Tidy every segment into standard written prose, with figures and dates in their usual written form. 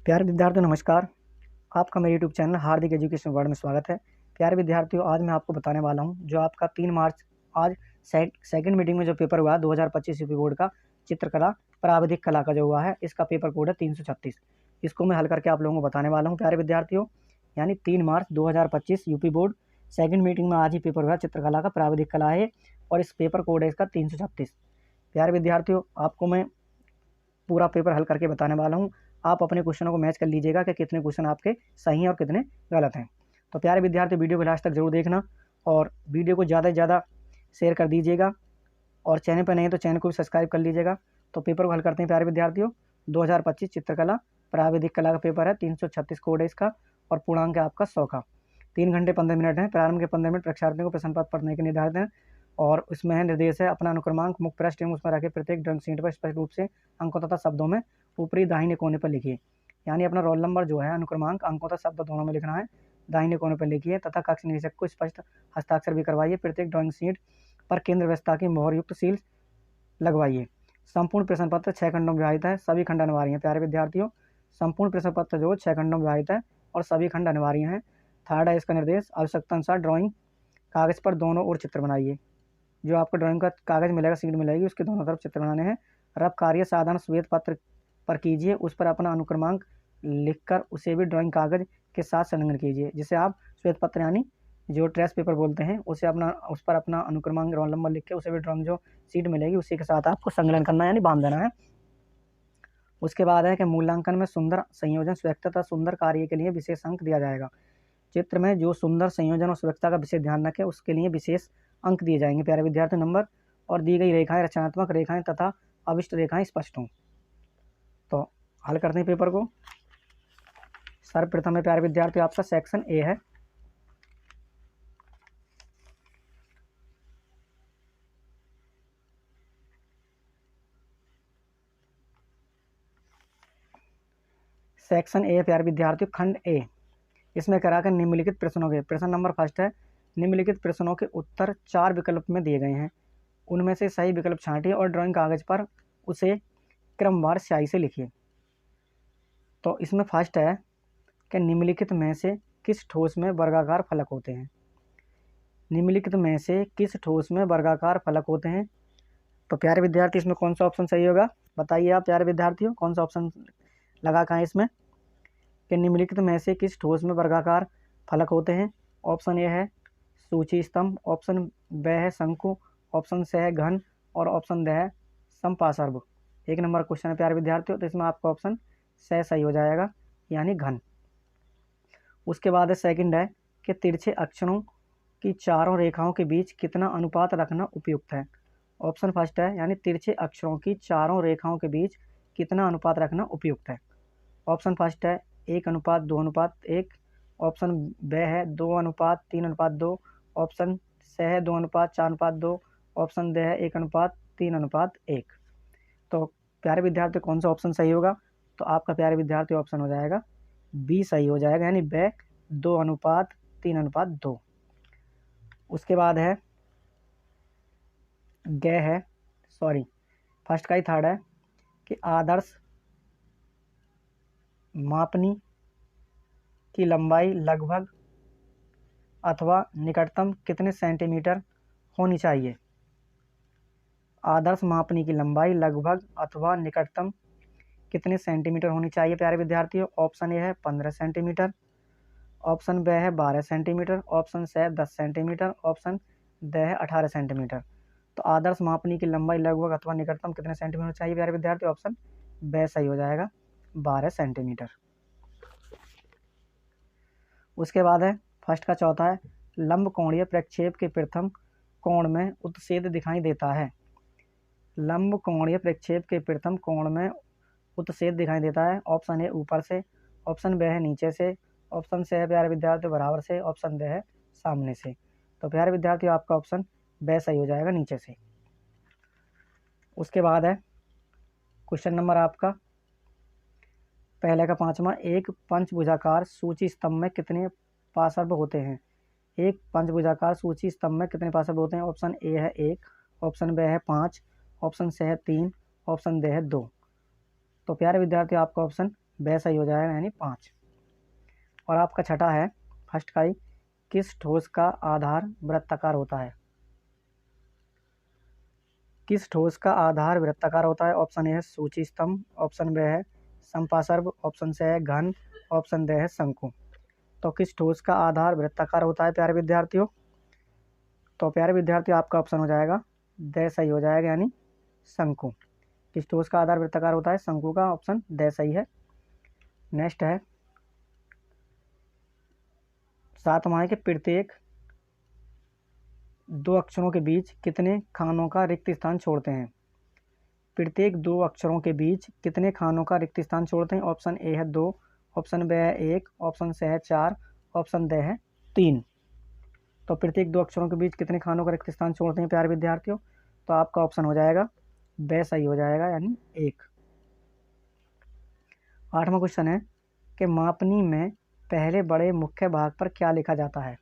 प्यारे विद्यार्थियों नमस्कार। आपका मेरे यूट्यूब चैनल हार्दिक एजुकेशन वर्ल्ड में स्वागत है। प्यारे विद्यार्थियों, आज मैं आपको बताने वाला हूं जो आपका 3 मार्च आज सेकंड मीटिंग में जो पेपर हुआ 2025 यूपी बोर्ड का चित्रकला प्राविधिक कला का जो हुआ है, इसका पेपर कोड है 336। इसको मैं हल करके आप लोगों को बताने वाला हूँ प्यारे विद्यार्थियों। यानी 3 मार्च 2025 यूपी बोर्ड सेकंड मीटिंग में आज ही पेपर हुआ चित्रकला का प्राविधिक कला है और इस पेपर कोड है इसका 336। प्यारे विद्यार्थियों, आपको मैं पूरा पेपर हल करके बताने वाला हूँ। आप अपने क्वेश्चनों को मैच कर लीजिएगा कि कितने क्वेश्चन आपके सही हैं और कितने गलत हैं। तो प्यारे विद्यार्थी, वीडियो को लास्ट तक जरूर देखना और वीडियो को ज़्यादा से ज़्यादा शेयर कर दीजिएगा और चैनल पर नहीं है तो चैनल को भी सब्सक्राइब कर लीजिएगा। तो पेपर को हल करते हैं प्यारे विद्यार्थियों। 2025 चित्रकला प्राविधिक कला का पेपर है, 336 कोड है इसका और पूर्णांक है आपका 100 का। 3 घंटे 15 मिनट है। प्रारंभ के 15 मिनट परीक्षार्थियों को प्रश्न पत्र पढ़ने के निर्धारित हैं और उसमें है निर्देश है अपना अनुक्रमांक मुख्य पृष्ठ एवं उसमें रखे प्रत्येक ड्राइंग शीट पर स्पष्ट रूप से अंकों तथा शब्दों में ऊपरी दाहिने कोने पर लिखिए। यानी अपना रोल नंबर जो है अनुक्रमांक अंकों तथा शब्द दोनों में लिखना है, दाहिने कोने पर लिखिए तथा कक्ष निरीक्षक को स्पष्ट हस्ताक्षर भी करवाइए। प्रत्येक ड्राइंग शीट पर केंद्र व्यवस्था की मोहर युक्त सील लगवाइए। संपूर्ण प्रश्न पत्र 6 खंडों में विभाजित है, सभी खंड अनिवार्य हैं। प्यारे विद्यार्थियों, संपूर्ण प्रश्न पत्र जो 6 खंडों में विभाजित है और सभी खंड अनिवार्य हैं। थर्ड है इसका निर्देश, आवश्यकता अनुसार ड्राइंग कागज पर दोनों ओर चित्र बनाइए। जो आपको ड्राइंग का कागज मिलेगा, शीट मिलेगी, उसके दोनों तरफ चित्र बनाने हैं। रफ कार्य साधारण श्वेत पत्र पर कीजिए, उस पर अपना अनुक्रमांक लिखकर उसे भी ड्राइंग कागज के साथ संलग्न कीजिए। जिसे आप श्वेत पत्र यानी जो ट्रेस पेपर बोलते हैं, उसे उस पर अपना अनुक्रमांक रोल नंबर लिख के उसे भी ड्राइंग जो शीट मिलेगी उसी के साथ आपको संलग्न करना है यानी बांध देना है। उसके बाद है कि मूल्यांकन में सुंदर संयोजन स्वच्छता तथा सुंदर कार्य के लिए विशेष अंक दिया जाएगा। चित्र में जो सुंदर संयोजन और स्वच्छता का विशेष ध्यान रखे उसके लिए विशेष अंक दिए जाएंगे प्यारे विद्यार्थी। नंबर और दी गई रेखाएं रचनात्मक रेखाएं तथा अविष्ट रेखाएं स्पष्ट हों। तो हल करते हैं पेपर को। सर्वप्रथम है प्यारे विद्यार्थी आपका सेक्शन ए है। सेक्शन ए प्यारे विद्यार्थियों, खंड ए। इसमें कराकर निम्नलिखित प्रश्नों के प्रश्न नंबर फर्स्ट है, निम्नलिखित प्रश्नों के उत्तर 4 विकल्प में दिए गए हैं। उनमें से सही विकल्प छांटिए और ड्राइंग कागज पर उसे क्रमवार स्याही से लिखिए। तो इसमें फर्स्ट है कि निम्नलिखित में से किस ठोस में वर्गाकार फलक होते हैं। निम्नलिखित में से किस ठोस में वर्गाकार फलक होते हैं। तो प्यारे विद्यार्थी, इसमें कौन सा ऑप्शन सही होगा, बताइए आप प्यारे विद्यार्थियों, कौन सा ऑप्शन लगा कहाँ इसमें कि निम्नलिखित में से किस ठोस में वर्गाकार फलक होते हैं। ऑप्शन ए है सूची स्तंभ, ऑप्शन ब है शंकु, ऑप्शन सी है घन और ऑप्शन ड है समपार्श्व। 1 नंबर क्वेश्चन है प्यारे विद्यार्थियों, तो इसमें आपका ऑप्शन सी सही हो जाएगा यानी घन। उसके बाद है सेकंड है कि तिरछे अक्षरों की चारों रेखाओं के बीच कितना अनुपात रखना उपयुक्त है। ऑप्शन फर्स्ट है यानी तिरछे अक्षरों की चारों रेखाओं के बीच कितना अनुपात रखना उपयुक्त है। ऑप्शन फर्स्ट है 1:2:1, ऑप्शन ब है 2:3:2, ऑप्शन सी है 2:4:2, ऑप्शन ड है 1:3:1। तो प्यारे विद्यार्थी कौन सा ऑप्शन सही होगा, तो आपका प्यारे विद्यार्थी ऑप्शन हो जाएगा बी सही हो जाएगा यानी ब 2:3:2। उसके बाद है फर्स्ट का ही थर्ड है कि आदर्श मापनी की लंबाई लगभग अथवा निकटतम कितने सेंटीमीटर होनी चाहिए। आदर्श मापनी की लंबाई लगभग अथवा निकटतम कितने सेंटीमीटर होनी चाहिए प्यारे विद्यार्थियों। ऑप्शन ए है 15 सेंटीमीटर, ऑप्शन ब है 12 centimetre, option C 10 centimetre, option D है 18 सेंटीमीटर। तो आदर्श मापनी की लंबाई लगभग अथवा निकटतम कितने सेंटीमीटर चाहिए प्यारे विद्यार्थी, ऑप्शन ब सही हो जाएगा 12 सेंटीमीटर। उसके बाद है फर्स्ट का चौथा है लंब कोणीय प्रक्षेप के प्रथम कोण में उत्सेद दिखाई देता है। लंब कोणीय प्रक्षेप के प्रथम कोण में उत्सेद दिखाई देता है। ऑप्शन ए ऊपर से, ऑप्शन ब है नीचे से, ऑप्शन सी है प्यारे विद्यार्थी बराबर से, ऑप्शन ड है सामने से। तो प्यारे विद्यार्थी आपका ऑप्शन ब सही हो जाएगा नीचे से। उसके बाद है क्वेश्चन नंबर आपका पहले का 5वां, एक पंचभुजाकार सूची स्तंभ में कितने पार्श्व होते हैं। एक पंचभुजाकार सूची स्तंभ में कितने पार्श्व होते हैं। ऑप्शन ए है 1, ऑप्शन ब है 5, ऑप्शन सी है 3, ऑप्शन ड है 2। तो प्यारे विद्यार्थी आपका ऑप्शन ब सही हो जाएगा यानी 5। और आपका छठा है फर्स्ट का ही, किस ठोस का आधार वृत्ताकार होता है? किस ठोस का आधार वृत्ताकार होता है? ऑप्शन ए है सूची स्तंभ, ऑप्शन बी है संपार्श्व, ऑप्शन सी है घन, ऑप्शन डी है शंकु। तो किस ठोस का आधार वृत्ताकार होता है प्यारे विद्यार्थियों? तो प्यारे विद्यार्थियों आपका ऑप्शन हो जाएगा ड सही हो जाएगा यानी शंकु। किस ठोस का आधार वृत्ताकार होता है? शंकु का ऑप्शन ड सही है। नेक्स्ट है 7वां है कि प्रत्येक दो अक्षरों के बीच कितने खानों का रिक्त स्थान छोड़ते हैं? प्रत्येक दो अक्षरों के बीच कितने खानों का रिक्त स्थान छोड़ते हैं? ऑप्शन ए है 2, ऑप्शन बी है 1, ऑप्शन सी है 4, ऑप्शन डी है 3। तो प्रत्येक दो अक्षरों के बीच कितने खानों का रिक्त स्थान छोड़ते हैं प्यारे विद्यार्थियों? तो आपका ऑप्शन हो जाएगा बी सही हो जाएगा यानी 1। 8वां क्वेश्चन है कि मापनी में पहले बड़े मुख्य भाग पर क्या लिखा जाता है?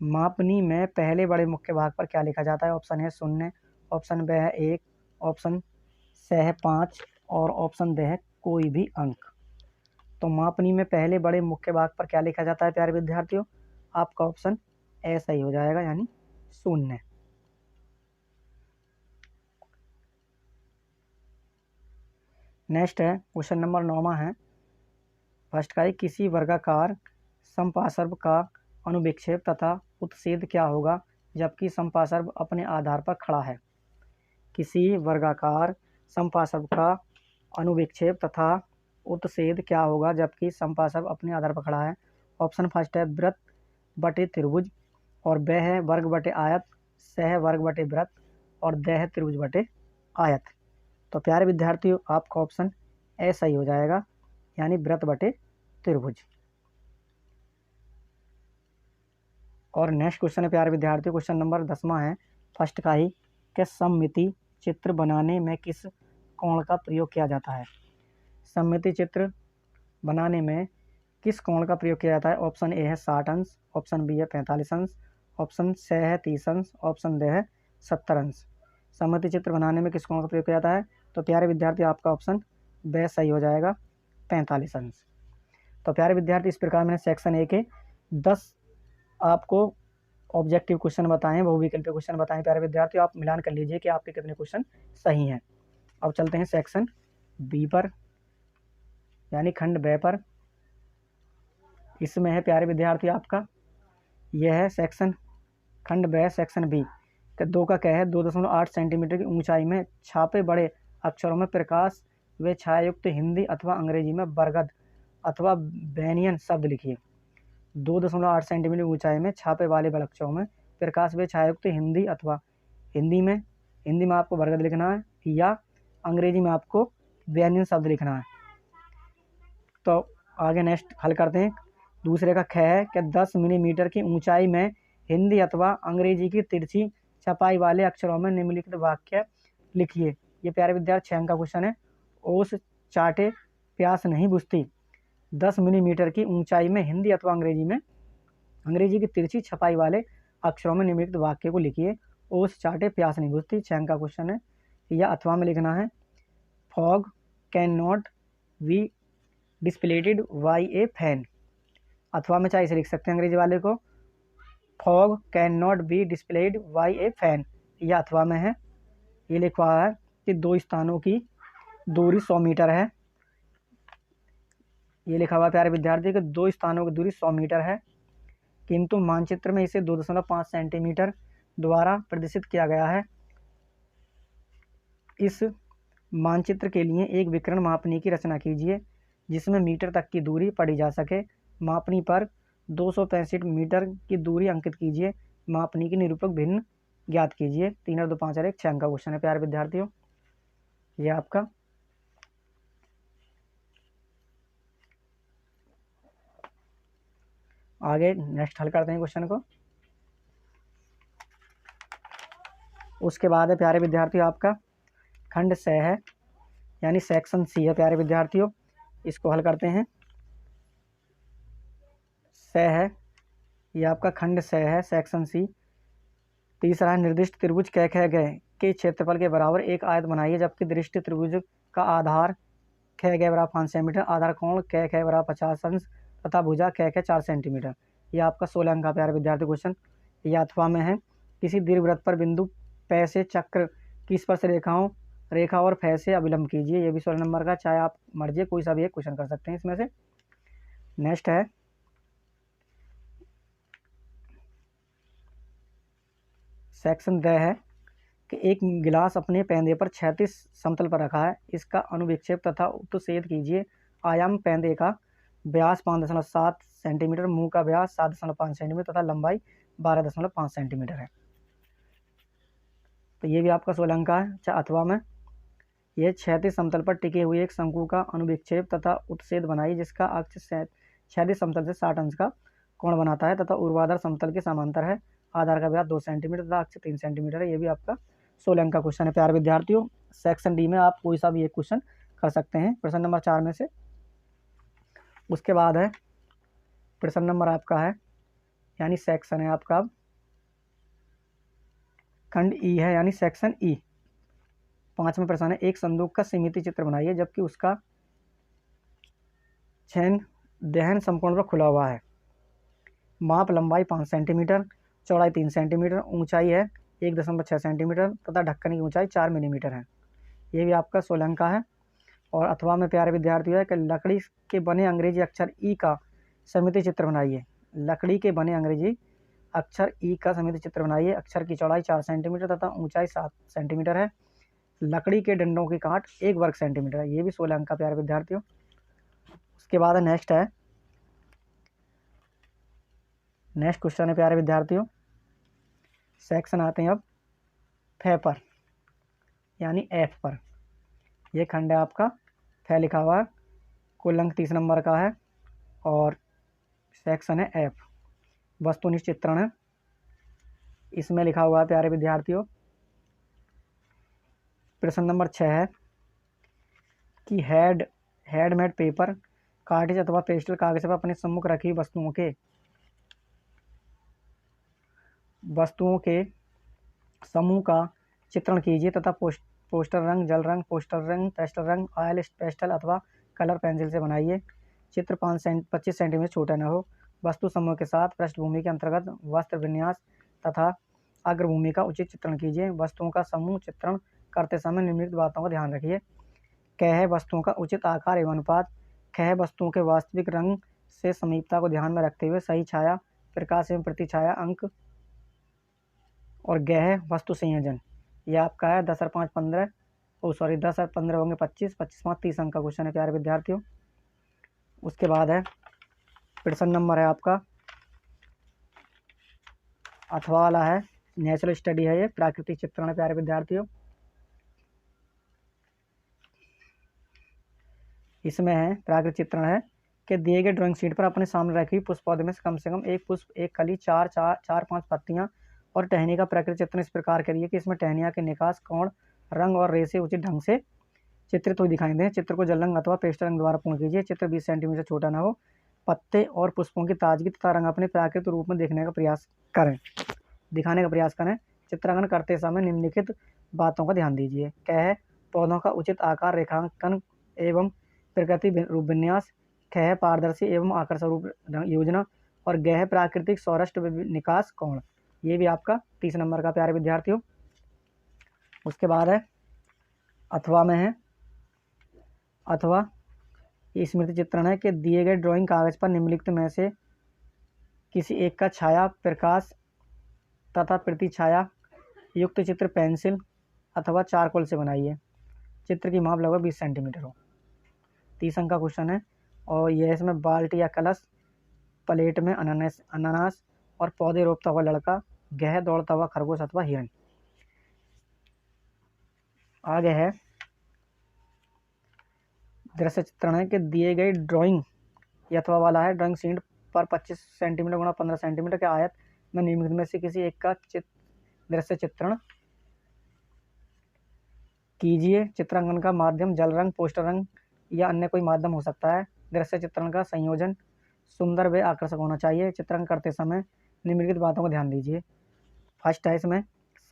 मापनी में पहले बड़े मुख्य भाग पर क्या लिखा जाता है? ऑप्शन है 0, ऑप्शन बी है 1, ऑप्शन सी है 5 और ऑप्शन डी है कोई भी अंक। तो मापनी में पहले बड़े मुख्य भाग पर क्या लिखा जाता है प्यारे विद्यार्थियों? आपका ऑप्शन ए सही हो जाएगा यानी 0। नेक्स्ट है क्वेश्चन नंबर 9वां है फर्स्ट का ही, किसी वर्गाकार समपार्श्व का अनुविक्षेप तथा उत्सेद क्या होगा जबकि समपार्श्व अपने आधार पर खड़ा है? किसी वर्गाकार समपार्श्व का अनुविक्षेप तथा उत्सेद क्या होगा जबकि समपार्श्व अपने आधार पर खड़ा है? ऑप्शन फर्स्ट है वृत्त बटे त्रिभुज, और ब है वर्ग बटे आयत, स है वर्ग बटे वृत्त और द है त्रिभुज बटे आयत। तो प्यारे विद्यार्थियों आपका ऑप्शन ए सही हो जाएगा यानी वृत्त बटे त्रिभुज। और नेक्स्ट क्वेश्चन है प्यारे विद्यार्थियों क्वेश्चन नंबर 10वां है फर्स्ट का ही, कि सममिति चित्र बनाने में किस कोण का प्रयोग किया जाता है? सममिति चित्र बनाने में किस कोण का प्रयोग किया जाता है? ऑप्शन ए है 60 अंश, ऑप्शन बी है 45 अंश, ऑप्शन सी है 30 अंश, ऑप्शन डी है 70 अंश। सममिति चित्र बनाने में किस कोण का प्रयोग किया जाता है? तो प्यारे विद्यार्थी आपका ऑप्शन बी सही हो जाएगा 45 अंश। तो प्यारे विद्यार्थी इस प्रकार मैंने सेक्शन ए के 10 आपको ऑब्जेक्टिव क्वेश्चन बताएं, बहुविकल्पीय क्वेश्चन बताएं प्यारे विद्यार्थियों, आप मिलान कर लीजिए कि आपके कितने क्वेश्चन सही हैं। अब चलते हैं सेक्शन बी पर यानी खंड ब पर। इसमें है प्यारे विद्यार्थी आपका यह है सेक्शन खंड ब सेक्शन बी का 2 का क्या है, 2.8 सेंटीमीटर की ऊंचाई में छापे बड़े अक्षरों में प्रकाश व छायायुक्त हिंदी अथवा अंग्रेजी में बरगद अथवा बैनियन शब्द लिखिए। 2.8 सेंटीमीटर ऊंचाई में छापे वाले बड़े अक्षरों में प्रकाश व छायायुक्त हिंदी अथवा हिंदी में आपको बरगद लिखना है या अंग्रेजी में आपको बैनियन शब्द लिखना है। तो आगे नेक्स्ट हल करते हैं। दूसरे का ख है कि 10 मिलीमीटर की ऊंचाई में हिंदी अथवा अंग्रेजी की तिरछी छपाई वाले अक्षरों में निम्नलिखित वाक्य लिखिए। ये प्यारे विद्यार्थी 6 अंक का क्वेश्चन है। ओस चाटे प्यास नहीं बुझती। 10 मिलीमीटर की ऊंचाई में हिंदी अथवा अंग्रेजी की तिरछी छपाई वाले अक्षरों में निम्नलिखित वाक्य को लिखिए। ओस चाटे प्यास नहीं बुझती 6 अंक का क्वेश्चन है। या अथवा में लिखना है fog can not be dispelled by a fan. अथवा में चाहे इसे लिख सकते हैं अंग्रेजी वाले को, fog can not be displayed by a fan. या अथवा में है ये लिखा है कि 2 स्थानों की दूरी 100 मीटर है। ये लिखा हुआ प्यारे विद्यार्थी कि 2 स्थानों की दूरी 100 मीटर है, किंतु मानचित्र में इसे 2.5 सेंटीमीटर द्वारा प्रदर्शित किया गया है। इस मानचित्र के लिए एक विकर्ण मापनी की रचना कीजिए जिसमें मीटर तक की दूरी पढ़ी जा सके। मापनी पर 265 मीटर की दूरी अंकित कीजिए। मापनी की निरूपक भिन्न ज्ञात कीजिए। 3 और 2 5 और 1 6 अंक का क्वेश्चन है प्यारे विद्यार्थियों। ये आपका आगे नेक्स्ट हल करते हैं क्वेश्चन को। उसके बाद है प्यारे विद्यार्थियों आपका खंड स है यानी सेक्शन सी है प्यारे विद्यार्थियों। इसको हल करते हैं। स है ये आपका खंड स है सेक्शन सी। तीसरा है निर्दिष्ट त्रिभुज क ख ग के क्षेत्रफल के बराबर एक आयत बनाइए जबकि दृष्टि त्रिभुज का आधार ख ग बराबर 5 सेंटीमीटर, आधार कोण क ख बराबर 50 अंश तथा भुजा क ख 4 सेंटीमीटर। यह आपका 16 अंक का प्यारे विद्यार्थी क्वेश्चन। यह अथवा में है, किसी दीर्घवृत्त पर बिंदु पै से चक्र की स्पर्श रेखा और फै से अभिलंब कीजिए। ये भी 16 नंबर का, चाहे आप मर्जी कोई सा भी एक क्वेश्चन कर सकते हैं इसमें से। नेक्स्ट है सेक्शन द है कि एक गिलास अपने पेंदे पर क्षैतिज समतल पर रखा है, इसका अनुविक्षेप तथा उत्छेद कीजिए। आयाम पेंदे का व्यास 5.7 सेंटीमीटर, मुंह का व्यास 7.5 सेंटीमीटर तथा लंबाई 12.5 सेंटीमीटर है। तो ये भी आपका 16 अंक का है। अथवा में यह क्षैतिज समतल पर टिके हुए एक शंकु का अनुविक्षेप तथा उत्छेद बनाइए, जिसका अक्ष क्षैतिज समतल से 60 अंश का कोण बनाता है तथा ऊर्ध्वाधर समतल के समांतर है। आधार का व्यास 2 सेंटीमीटर तथा अक्ष 3 सेंटीमीटर है। ये भी आपका 16 अंक का क्वेश्चन है प्यारे विद्यार्थियों। सेक्शन डी में आप कोई सा भी एक क्वेश्चन कर सकते हैं प्रश्न नंबर 4 में से। उसके बाद है प्रश्न नंबर आपका है, यानी सेक्शन है आपका खंड ई है, यानी सेक्शन ई। 5वां प्रश्न है, एक संदूक का सीमित चित्र बनाइए जबकि उसका दहन संपूर्ण पर खुला हुआ है। माप लंबाई 5 सेंटीमीटर, चौड़ाई 3 सेंटीमीटर, ऊंचाई है 1.6 सेंटीमीटर तथा ढक्कन की ऊंचाई 4 मिलीमीटर है। ये भी आपका 16 अंक का है। और अथवा में प्यारे विद्यार्थियों है कि लकड़ी के बने अंग्रेजी अक्षर ई का समिति चित्र बनाइए। लकड़ी के बने अंग्रेजी अक्षर ई का समिति चित्र बनाइए। अक्षर की चौड़ाई 4 सेंटीमीटर तथा ऊंचाई 7 सेंटीमीटर है। लकड़ी के डंडों की काट 1 वर्ग सेंटीमीटर है। ये भी 16 अंक का प्यारे विद्यार्थियों। उसके बाद नेक्स्ट क्वेश्चन है प्यारे विद्यार्थियों, सेक्शन आते हैं अब फै पर, यानी एफ पर। यह खंड है आपका फै लिखा हुआ है, कुल अंक 30 नंबर का है और सेक्शन है एफ, वस्तुनिष्ठ चित्रण है। इसमें लिखा हुआ है प्यारे विद्यार्थियों, प्रश्न नंबर 6 है कि हैंडमेड पेपर कार्टेज अथवा पेस्टल कागज पर अपने सम्मुख रखी वस्तुओं के समूह का चित्रण कीजिए तथा पोस्टर रंग, जल रंग, पोस्टर रंग, पेस्टल रंग, ऑयल पेस्टल अथवा कलर पेंसिल से बनाइए। चित्र 25 सेंटीमीटर छोटा न हो। वस्तु समूह के साथ पृष्ठभूमि के अंतर्गत वस्त्र विन्यास तथा अग्रभूमि का उचित चित्रण कीजिए। वस्तुओं का समूह चित्रण करते समय निम्नलिखित बातों का ध्यान रखिए। क है वस्तुओं का उचित आकार एवं अनुपात। ख है वस्तुओं के वास्तविक रंग से समीपता को ध्यान में रखते हुए सही छाया, प्रकाश एवं प्रतिछाया अंक। और ग है वस्तु संयोजन। यह आपका है 10 और 5 15 10 और 15 होंगे 25, 25 5 30 अंक का क्वेश्चन है प्यारे विद्यार्थियों। उसके बाद है प्रश्न नंबर है आपका अथवा वाला है, नेचुरल स्टडी है, ये प्राकृतिक चित्रण है प्यारे विद्यार्थियों। इसमें है प्राकृतिक चित्रण है कि दिए गए ड्राइंग शीट पर अपने सामने रखी पुष्प पौधे में से कम एक पुष्प, एक कली, 4-5 पत्तियां और टहनी का प्राकृतिक चित्रण इस प्रकार करिए कि इसमें टहनियां के निकास, कोण, रंग और रेशे उचित ढंग से चित्रित हुई दिखाई दें। चित्र को जल रंग अथवा पेस्टल रंग द्वारा पूर्ण कीजिए। चित्र 20 सेंटीमीटर छोटा ना हो। पत्ते और पुष्पों की ताजगी तथा रंग अपने प्राकृतिक रूप में दिखाने का प्रयास करें। चित्रांकन करते समय निम्नलिखित बातों का ध्यान दीजिए। क है पौधों का उचित आकार, रेखांकन एवं प्रकृति रूप विन्यास। ख है पारदर्शी एवं आकर्षक रूप योजना। और ग है प्राकृतिक सौराष्ट्र निकास कोण। ये भी आपका 30 नंबर का प्यारे विद्यार्थियों। उसके बाद है अथवा में है, अथवा स्मृति चित्रण है कि दिए गए ड्राइंग कागज पर निम्नलिखित में से किसी एक का छाया, प्रकाश तथा प्रतिछाया युक्त चित्र पेंसिल अथवा चारकोल से बनाइए। चित्र की माप लगभग 20 सेंटीमीटर हो। 30 अंक का क्वेश्चन है। और यह इसमें बाल्टी या कलश, प्लेट में अनानास और पौधे रोपता हुआ लड़का, गह दौड़ता हुआ खरगोश अथवा हिरण। आगे है दृश्य चित्रण है कि दिए गए ड्राइंग अथवा वाला है, ड्राइंग शीट पर 25 सेंटीमीटर गुणा 15 सेंटीमीटर के आयत में निम्नलिखित में से किसी एक का दृश्य चित्रण कीजिए। चित्रांकन का माध्यम जल रंग, पोस्टर रंग या अन्य कोई माध्यम हो सकता है। दृश्य चित्रण का संयोजन सुंदर व आकर्षक होना चाहिए। चित्रण करते समय निम्नलिखित बातों को ध्यान दीजिए। फर्स्ट है इसमें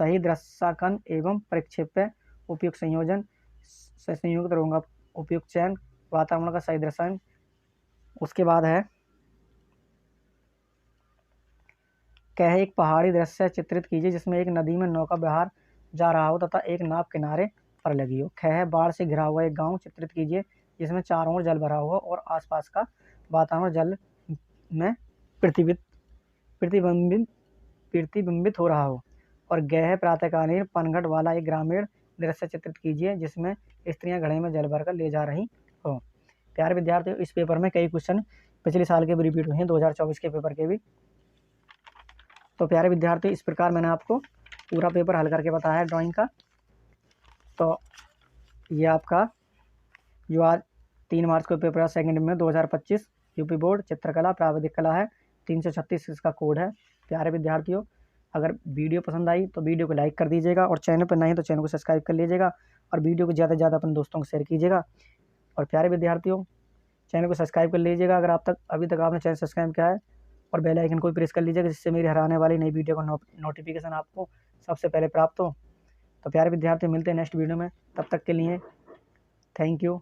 सही दृश्यांकन एवं परिक्षेप्य उपयुक्त संयोजन, संयुक्त रंगों का उपयुक्त चयन, वातावरण का सही दर्शन। उसके बाद है कह एक पहाड़ी दृश्य चित्रित कीजिए जिसमें एक नदी में नौका विहार जा रहा हो तथा एक नाव किनारे पर लगी हो। खह बाढ़ से घिरा हुआ एक गांव चित्रित कीजिए जिसमें चारों ओर जल भरा हुआ और आसपास का वातावरण जल में प्रतिबिंबित प्रतिबिंबित प्रतिबिंबित हो रहा हो। और गह प्रातःकालीन पनघट वाला एक ग्रामीण दृश्य चित्रित कीजिए जिसमें स्त्रियां घड़े में जल भरकर ले जा रही हो। प्यारे विद्यार्थियों, इस पेपर में कई क्वेश्चन पिछले साल के भी रिपीट हुए हैं, 2024 के पेपर के भी। तो प्यारे विद्यार्थी, इस प्रकार मैंने आपको पूरा पेपर हल करके बताया है ड्राइंग का। तो ये आपका जो आज 3 मार्च को पेपर है सेकंड में 2025 यूपी बोर्ड चित्रकला प्राविधिक कला है, 336 इसका कोड है। प्यारे विद्यार्थियों, अगर वीडियो पसंद आई तो वीडियो को लाइक कर दीजिएगा और चैनल पर नहीं तो चैनल को सब्सक्राइब कर लीजिएगा और वीडियो को ज़्यादा से ज़्यादा अपने दोस्तों को शेयर कीजिएगा। और प्यारे विद्यार्थियों, चैनल को सब्सक्राइब कर लीजिएगा अगर अभी तक आपने चैनल सब्सक्राइब किया है, और बेल आइकन को भी प्रेस कर लीजिएगा जिससे मेरी हर आने वाली नई वीडियो का नोटिफिकेशन आपको सबसे पहले प्राप्त हो। तो प्यारे विद्यार्थी, मिलते हैं नेक्स्ट वीडियो में, तब तक के लिए थैंक यू।